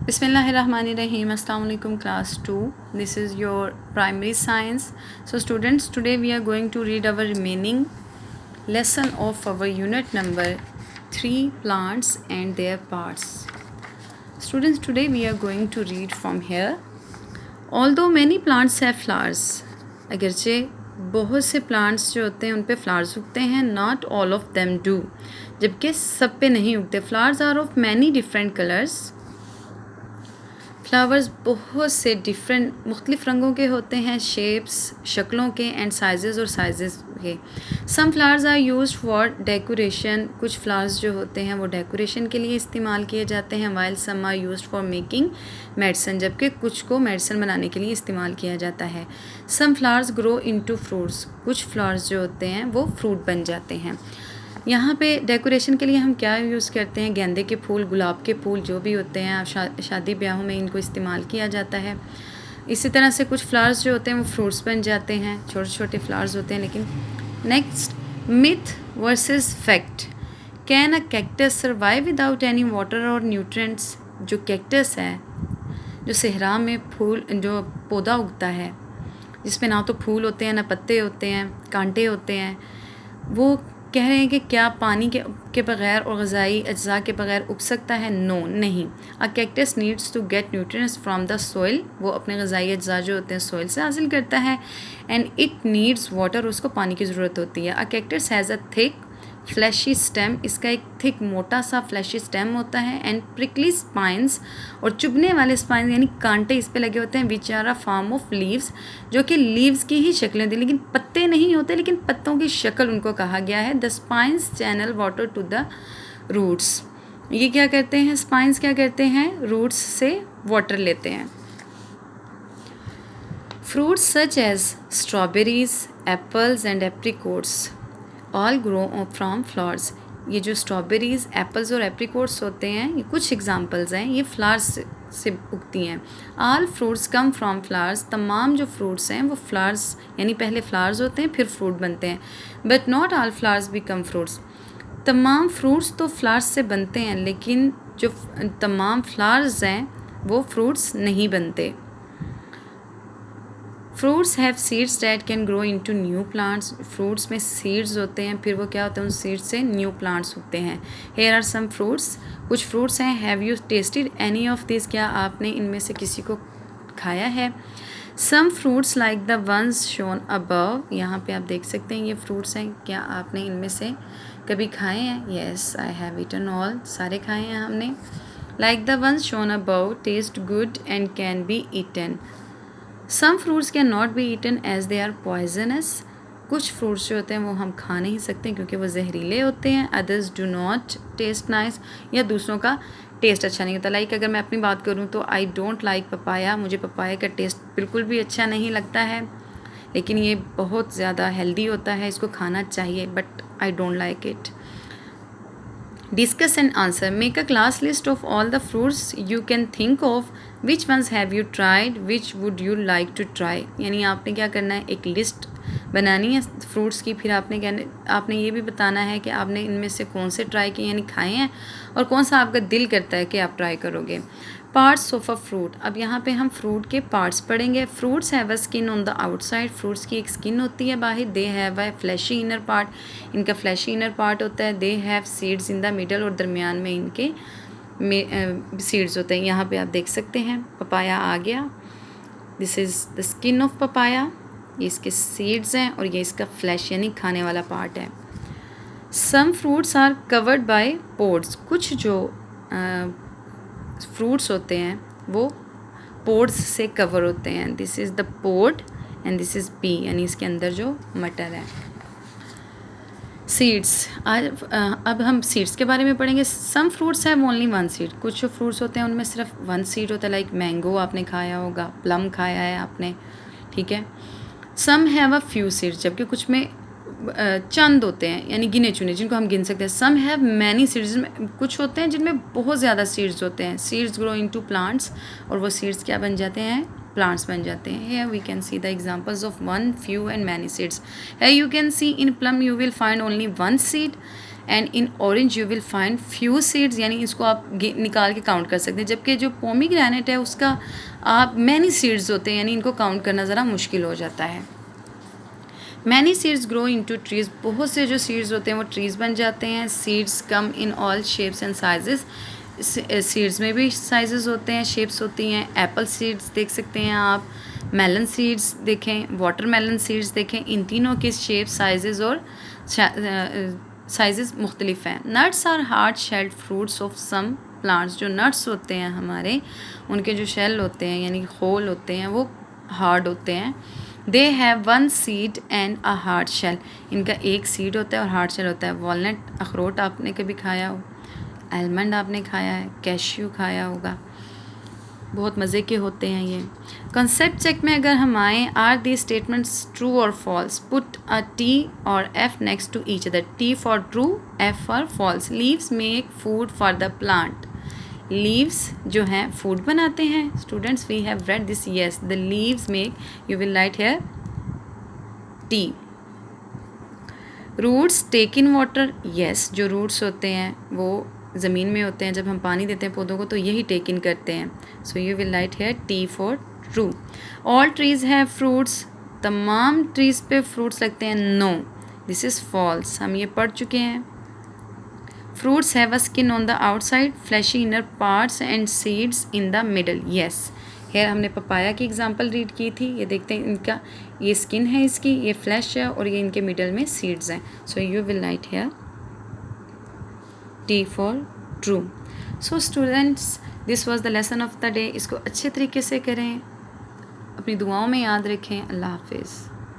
Bismillahirrahmanirrahim. Assalamu alaikum class 2. This is your primary science. So students, today we are going to read our remaining lesson of our unit number 3, plants and their parts. Students, today we are going to read from here. Although many plants have flowers, अगरचे बहुत से plants जो होते हैं उन पे flowers उगते हैं, not all of them do, जबकि सब पे नहीं उगते. Flowers are of many different colours. Flowers बहुत से डिफरेंट मुख्तलिफ़ रंगों के होते हैं, शेप्स शक्लों के, एंड साइज़ और साइज़ के. Some flowers are used for decoration. कुछ फ्लावर्स जो होते हैं वो डेकोरेशन के लिए इस्तेमाल किए जाते हैं. While some are used for making medicine, जबकि कुछ को मेडिसन बनाने के लिए इस्तेमाल किया जाता है. Some flowers grow into fruits. कुछ फ्लावर्स जो होते हैं वो फ्रूट बन जाते हैं. यहाँ पे डेकोरेशन के लिए हम क्या यूज़ करते हैं, गेंदे के फूल, गुलाब के फूल जो भी होते हैं, आप शादी ब्याहों में इनको इस्तेमाल किया जाता है. इसी तरह से कुछ फ्लावर्स जो होते हैं वो फ्रूट्स बन जाते हैं, छोटे छोटे फ्लावर्स होते हैं. लेकिन next, myth versus fact. Can a cactus survive without any water और न्यूट्रिएंट्स. जो कैक्टस है, जो सहरा में फूल जो पौधा उगता है जिसमें ना तो फूल होते हैं ना पत्ते होते हैं, कांटे होते हैं, वो कह रहे हैं कि क्या पानी के बग़ैर और ग़िज़ाई अज्जा के बग़ैर उग सकता है. नो, नहीं. A cactus needs to get nutrients from the soil. वो अपने ग़िज़ाई अज्जा जो होते हैं सोइल से हासिल करता है. And it needs water. उसको पानी की ज़रूरत होती है. अ cactus has a thick fleshy stem. इसका एक थिक मोटा सा फ्लैशी स्टेम होता है. एंड प्रिकली स्पाइंस, और चुभने वाले स्पाइंस यानी कांटे इस पे लगे होते हैं. Which are a form of leaves, जो कि लीव्स की ही शक्लें होती हैं, लेकिन पत्ते नहीं होते, लेकिन पत्तों की शक्ल उनको कहा गया है. The spines channel water to the roots. ये क्या करते हैं, स्पाइंस क्या करते हैं, रूट्स से वाटर लेते हैं. Fruits such as strawberries, apples and apricots all grow from flowers. ये जो स्ट्रॉबेरीज़, एप्पल्स और एप्रिकॉट्स होते हैं, ये कुछ एग्जांपल्स हैं, ये फ्लावर्स से उगती हैं. All fruits come from flowers. तमाम जो फ्रूट्स हैं वो फ्लावर्स यानी पहले फ्लावर्स होते हैं फिर फ्रूट बनते हैं. But not all flowers become fruits. तमाम फ्रूट्स तो फ्लावर्स से बनते हैं, लेकिन जो तमाम फ्लावर्स हैं वो फ्रूट्स नहीं बनते. Fruits have seeds that can grow into new plants. Fruits में सीड्स होते हैं, फिर वो क्या होते हैं, उन सीड्स से न्यू प्लांट्स उगते हैं. Here are some fruits. कुछ फ्रूट्स हैं. Have you tasted any of this. क्या आपने इनमें से किसी को खाया है. Some fruits like the ones shown above. यहाँ पे आप देख सकते हैं ये फ्रूट्स हैं. क्या आपने इनमें से कभी खाए हैं. Yes, I have eaten all. सारे खाए हैं हमने. Like the ones shown above taste good and can be eaten. Some fruits can not be eaten as they are poisonous. कुछ फ्रूट्स जो होते हैं वो हम खा नहीं सकते क्योंकि वो जहरीले होते हैं. Others do not taste nice. या दूसरों का टेस्ट अच्छा नहीं होता. लाइक अगर मैं अपनी बात करूँ तो आई डोंट लाइक पपाया. मुझे पपाया का टेस्ट बिल्कुल भी अच्छा नहीं लगता है, लेकिन ये बहुत ज़्यादा हेल्दी होता है, इसको खाना चाहिए, but I don't like it. Discuss and answer. Make a class list of all the fruits you can think of. Which ones have you tried? Which would you like to try? यानी आपने क्या करना है, एक list बनानी है fruits की. फिर आपने ये भी बताना है कि आपने इनमें से कौन से ट्राई किए यानी खाए हैं, और कौन सा आपका दिल करता है कि आप ट्राई करोगे. Parts of a fruit. अब यहाँ पे हम फ्रूट के पार्ट्स पढ़ेंगे. Fruits have a skin on the outside. Fruits की एक स्किन होती है बाहर. They have a fleshy inner part. इनका फ्लैशी इनर पार्ट होता है. They have seeds in the middle. और दरमियान में इनके सीड्स होते हैं. यहाँ पे आप देख सकते हैं पपाया आ गया. This is the skin of papaya. ये इसके सीड्स हैं और ये इसका फ्लैश यानी खाने वाला पार्ट है. Some fruits are covered by pods. कुछ जो फ्रूट्स होते हैं वो पोड्स से कवर होते हैं. This is the pod and this is pea, यानी इसके अंदर जो मटर है. सीड्स. अब हम सीड्स के बारे में पढ़ेंगे. Some fruits have only one seed. कुछ जो फ्रूट्स होते हैं उनमें सिर्फ वन सीड होता है. लाइक मैंगो आपने खाया होगा, प्लम खाया है आपने, ठीक है. Some have a few seeds. जबकि कुछ में चंद होते हैं यानी गिने चुने जिनको हम गिन सकते हैं. Some have many seeds. कुछ होते हैं जिनमें बहुत ज़्यादा सीड्स होते हैं. Seeds grow into plants. और वो सीड्स क्या बन जाते हैं, प्लांट्स बन जाते हैं. Here we can see the examples of one, few and many seeds. Here you can see in plum you will find only one seed. And in orange you will find few seeds, यानी इसको आप निकाल के count कर सकते हैं, जबकि जो पोमीग्रेनेट है उसका आप मैनी सीड्स होते हैं, यानी इनको काउंट करना ज़रा मुश्किल हो जाता है। Many seeds grow into trees, बहुत से जो सीड्स होते हैं वो ट्रीज़ बन जाते हैं। Seeds come in all shapes and sizes, seeds में भी साइजेस होते हैं, शेप्स होती हैं। एप्पल सीड्स देख सकते हैं आप, मेलन सीड्स देखें, वाटरमेलन सीड्स देखें, इन तीनों के शेप, साइजेस और साइजेस मुख्तलिफ हैं। Nuts are hard shelled fruits of some plants, जो नट्स होते हैं हमारे, उनके जो शेल होते हैं यानी खोल होते हैं वो हार्ड होते हैं। They have one seed and a hard shell, इनका एक सीड होता है और हार्ड शेल होता है। वॉलनट, अखरोट आपने कभी खाया हो, आलमंड आपने खाया है, कैश्यू खाया होगा, बहुत मज़े के होते हैं ये। कंसेप्ट चेक में अगर हम आएँ, आर दी स्टेटमेंट्स ट्रू और फॉल्स, पुट अ टी और F next to each other, T for true, F for false. Leaves make food for the plant, leaves जो हैं फूड बनाते हैं। Students we have read this, yes the leaves make, you will write here T. Roots take in water, yes जो roots होते हैं वो ज़मीन में होते हैं, जब हम पानी देते हैं पौधों को तो यही टेक इन करते हैं। So you will write here T for true. All trees have fruits, तमाम ट्रीज़ पे फ्रूट्स लगते हैं, नो दिस इज़ फॉल्स, हम ये पढ़ चुके हैं। Fruits have a skin on the outside, fleshy inner parts and seeds in the middle, yes. Here हमने पपाया की एग्जांपल रीड की थी, ये देखते हैं इनका ये स्किन है इसकी, ये फ्लैश है और ये इनके मिडल में सीड्स हैं। So you will write here T for true. So students this was the lesson of the day, इसको अच्छे तरीके से करें, अपनी दुआओं में याद रखें। अल्लाह हाफिज़।